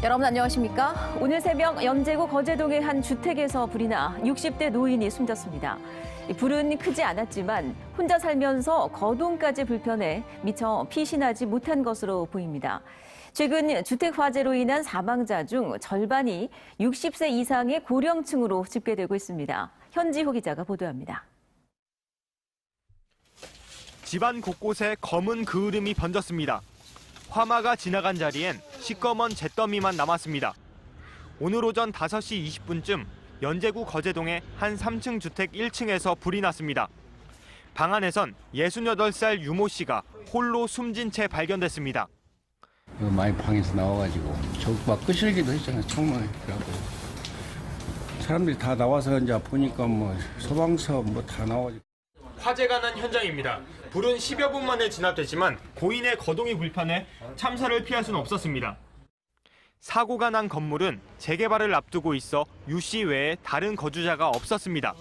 여러분 안녕하십니까? 오늘 새벽 연제구 거제동의 한 주택에서 불이 나 60대 노인이 숨졌습니다. 불은 크지 않았지만 혼자 살면서 거동까지 불편해 미처 피신하지 못한 것으로 보입니다. 최근 주택 화재로 인한 사망자 중 절반이 60세 이상의 고령층으로 집계되고 있습니다. 현지호 기자가 보도합니다. 집안 곳곳에 검은 그을음이 번졌습니다. 화마가 지나간 자리엔 시꺼먼 잿더미만 남았습니다. 오늘 오전 5시 20분쯤 연제구 거제동의 한 3층 주택 1층에서 불이 났습니다. 방 안에선 68살 유모 씨가 홀로 숨진 채 발견됐습니다. 많이 방에서 나와가지고 저기 막 끄실기도 했잖아요. 창문에. 그래갖고 사람들이 다 나와서 이제 보니까 뭐 소방서 뭐 다 나와가지고. 화재가 난 현장입니다. 불은 10여 분 만에 진압됐지만 고인의 거동이 불편해 참사를 피할 수는 없었습니다. 사고가 난 건물은 재개발을 앞두고 있어 유 씨 외에 다른 거주자가 없었습니다.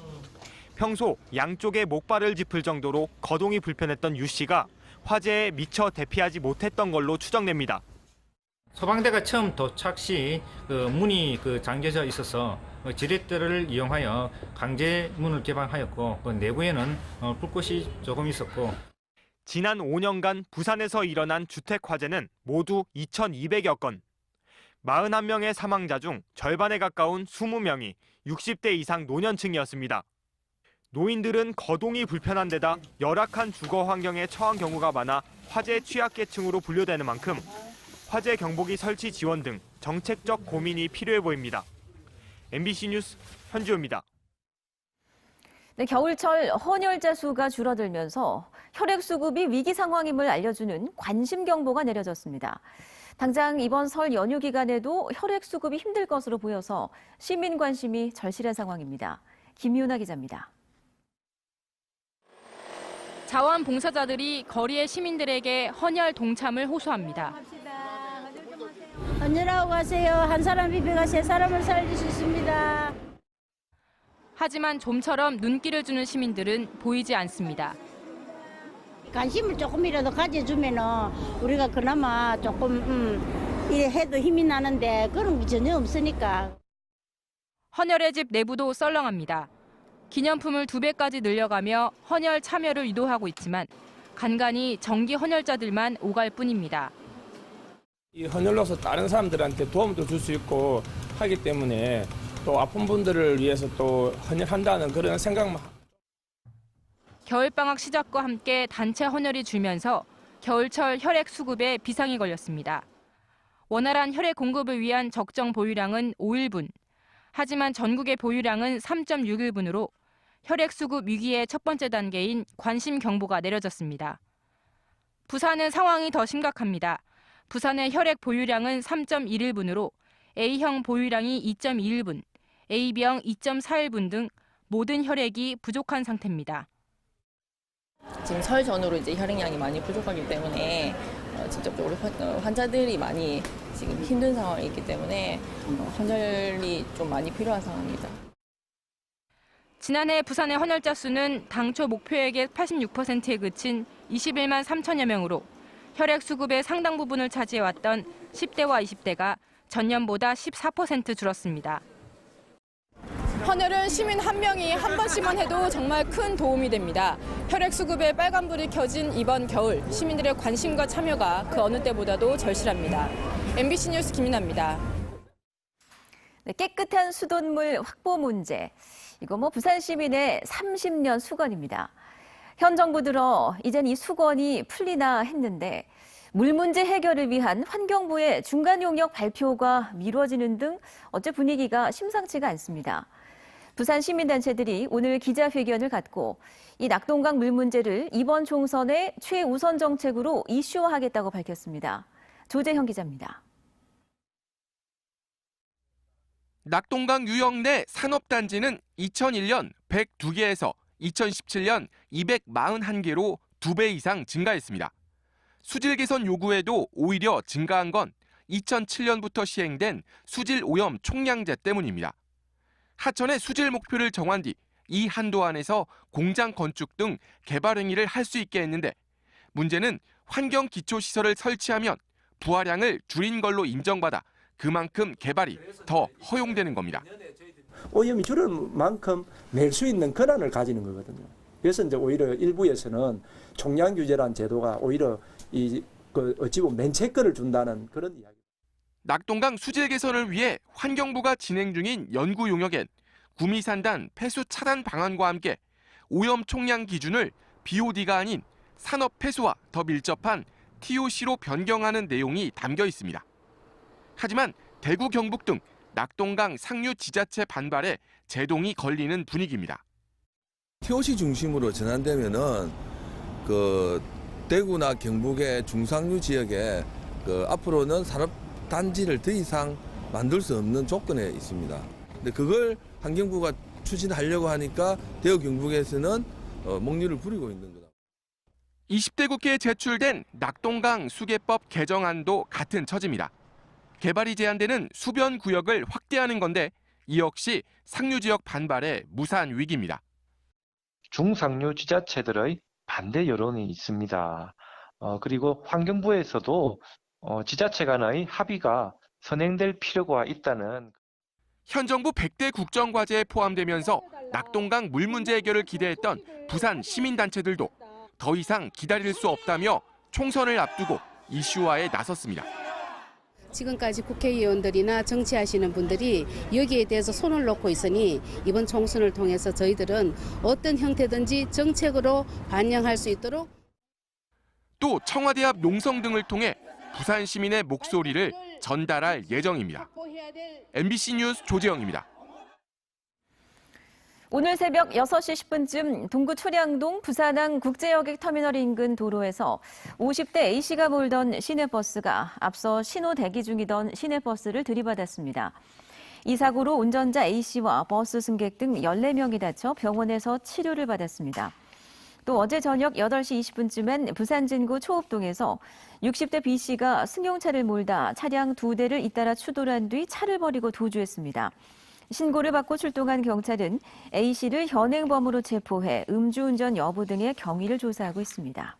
평소 양쪽에 목발을 짚을 정도로 거동이 불편했던 유 씨가 화재에 미처 대피하지 못했던 걸로 추정됩니다. 소방대가 처음 도착 시 문이 잠겨져 있어서 지렛대를 이용하여 강제 문을 개방하였고 내부에는 불꽃이 조금 있었고. 지난 5년간 부산에서 일어난 주택 화재는 모두 2,200여 건. 41명의 사망자 중 절반에 가까운 20명이 60대 이상 노년층이었습니다. 노인들은 거동이 불편한 데다 열악한 주거 환경에 처한 경우가 많아 화재 취약계층으로 분류되는 만큼 화재 경보기 설치 지원 등 정책적 고민이 필요해 보입니다. MBC 뉴스 현지호입니다. 네, 겨울철 헌혈자 수가 줄어들면서 혈액 수급이 위기 상황임을 알려주는 관심 경보가 내려졌습니다. 당장 이번 설 연휴 기간에도 혈액 수급이 힘들 것으로 보여서 시민 관심이 절실한 상황입니다. 김유나 기자입니다. 자원봉사자들이 거리의 시민들에게 헌혈 동참을 호소합니다. 헌혈하고 가세요. 한 사람 비벼가 세 사람을 살릴 수 있습니다. 하지만 좀처럼 눈길을 주는 시민들은 보이지 않습니다. 관심을 조금이라도 가져주면 우리가 그나마 조금 이래 해도 힘이 나는데 그런 게 전혀 없으니까. 헌혈의 집 내부도 썰렁합니다. 기념품을 2배까지 늘려가며 헌혈 참여를 유도하고 있지만 간간히 정기 헌혈자들만 오갈 뿐입니다. 이 헌혈로서 다른 사람들한테 도움도 줄 수 있고 하기 때문에 또 아픈 분들을 위해서 또 헌혈한다는 그런 생각만. 겨울방학 시작과 함께 단체 헌혈이 줄면서 겨울철 혈액 수급에 비상이 걸렸습니다. 원활한 혈액 공급을 위한 적정 보유량은 5일분. 하지만 전국의 보유량은 3.6일분으로 혈액 수급 위기의 첫 번째 단계인 관심 경보가 내려졌습니다. 부산은 상황이 더 심각합니다. 부산의 혈액 보유량은 3.1일분으로 A형 보유량이 2.21분, A병 2.41분 등 모든 혈액이 부족한 상태입니다. 지금 설 전후로 이제 혈액량이 많이 부족하기 때문에 직접적으로 환자들이 많이 지금 힘든 상황이 있기 때문에 헌혈이 좀 많이 필요한 상황입니다. 지난해 부산의 헌혈자 수는 당초 목표액의 86%에 그친 21만 3천여 명으로 혈액 수급의 상당 부분을 차지해왔던 10대와 20대가 전년보다 14% 줄었습니다. 헌혈은 시민 한 명이 한 번씩만 해도 정말 큰 도움이 됩니다. 혈액 수급에 빨간불이 켜진 이번 겨울, 시민들의 관심과 참여가 그 어느 때보다도 절실합니다. MBC 뉴스 김인아입니다. 네, 깨끗한 수돗물 확보 문제. 이거 부산 시민의 30년 수건입니다. 현 정부 들어 이젠 이 수건이 풀리나 했는데 물 문제 해결을 위한 환경부의 중간 용역 발표가 미뤄지는 등 어째 분위기가 심상치가 않습니다. 부산 시민단체들이 오늘 기자회견을 갖고 이 낙동강 물 문제를 이번 총선의 최우선 정책으로 이슈화하겠다고 밝혔습니다. 조재형 기자입니다. 낙동강 유역 내 산업단지는 2001년 102개에서 2017년 241개로 2배 이상 증가했습니다. 수질 개선 요구에도 오히려 증가한 건 2007년부터 시행된 수질 오염 총량제 때문입니다. 하천의 수질 목표를 정한 뒤 이 한도 안에서 공장 건축 등 개발 행위를 할 수 있게 했는데 문제는 환경 기초 시설을 설치하면 부하량을 줄인 걸로 인정받아 그만큼 개발이 더 허용되는 겁니다. 오염이 줄을 만큼 낼 수 있는 권한을 가지는 거거든요. 그래서 이제 오히려 일부에서는 총량 규제라는 제도가 오히려 어찌 보면 면책권을 준다는 그런 이야기. 낙동강 수질 개선을 위해 환경부가 진행 중인 연구 용역엔 구미산단 폐수 차단 방안과 함께 오염 총량 기준을 BOD가 아닌 산업 폐수와 더 밀접한 TOC로 변경하는 내용이 담겨 있습니다. 하지만 대구, 경북 등 낙동강 상류 지자체 반발에 제동이 걸리는 분위기입니다. TOC 중심으로 전환되면은 대구나 경북의 중상류 지역에 앞으로는 산업 단지를 더 이상 만들 수 없는 조건에 있습니다. 근데 그걸 환경부가 추진하려고 하니까 대구, 경북에서는 목리를 부리고 있는 거다. 20대 국회에 제출된 낙동강 수계법 개정안도 같은 처지입니다. 개발이 제한되는 수변 구역을 확대하는 건데 이 역시 상류 지역 반발의 무산 위기입니다. 중상류 지자체들의 반대 여론이 있습니다. 그리고 환경부에서도 지자체 간의 합의가 선행될 필요가 있다는. 현 정부 100대 국정과제에 포함되면서 낙동강 물 문제 해결을 기대했던 부산 시민단체들도 더 이상 기다릴 수 없다며 총선을 앞두고 이슈화에 나섰습니다. 지금까지 국회의원들이나 정치하시는 분들이 여기에 대해서 손을 놓고 있으니 이번 총선을 통해서 저희들은 어떤 형태든지 정책으로 반영할 수 있도록 또 청와대 앞 농성 등을 통해 부산 시민의 목소리를 전달할 예정입니다. MBC 뉴스 조재영입니다. 오늘 새벽 6시 10분쯤 동구 초량동 부산항 국제여객 터미널 인근 도로에서 50대 A씨가 몰던 시내버스가 앞서 신호 대기 중이던 시내버스를 들이받았습니다. 이 사고로 운전자 A씨와 버스 승객 등 14명이 다쳐 병원에서 치료를 받았습니다. 또 어제 저녁 8시 20분쯤엔 부산 진구 초읍동에서 60대 B씨가 승용차를 몰다 차량 2대를 잇따라 추돌한 뒤 차를 버리고 도주했습니다. 신고를 받고 출동한 경찰은 A씨를 현행범으로 체포해 음주운전 여부 등의 경위를 조사하고 있습니다.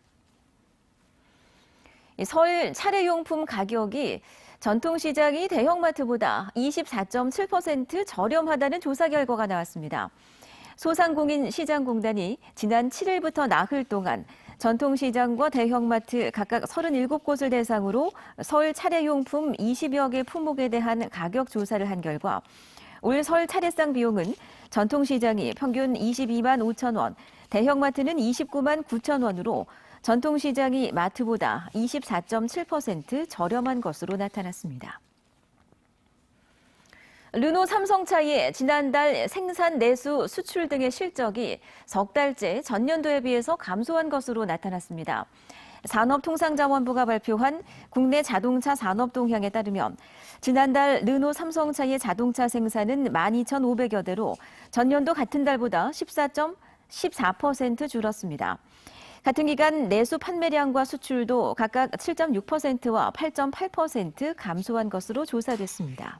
설 차례용품 가격이 전통시장이 대형마트보다 24.7% 저렴하다는 조사 결과가 나왔습니다. 소상공인시장공단이 지난 7일부터 나흘 동안 전통시장과 대형마트 각각 37곳을 대상으로 설 차례용품 20여 개 품목에 대한 가격 조사를 한 결과 올 설 차례상 비용은 전통시장이 평균 22만 5천 원, 대형마트는 29만 9천 원으로 전통시장이 마트보다 24.7% 저렴한 것으로 나타났습니다. 르노 삼성차의 지난달 생산 내수 수출 등의 실적이 석 달째 전년도에 비해서 감소한 것으로 나타났습니다. 산업통상자원부가 발표한 국내 자동차 산업 동향에 따르면 지난달 르노 삼성차의 자동차 생산은 12,500여 대로 전년도 같은 달보다 14% 줄었습니다. 같은 기간 내수 판매량과 수출도 각각 7.6%와 8.8% 감소한 것으로 조사됐습니다.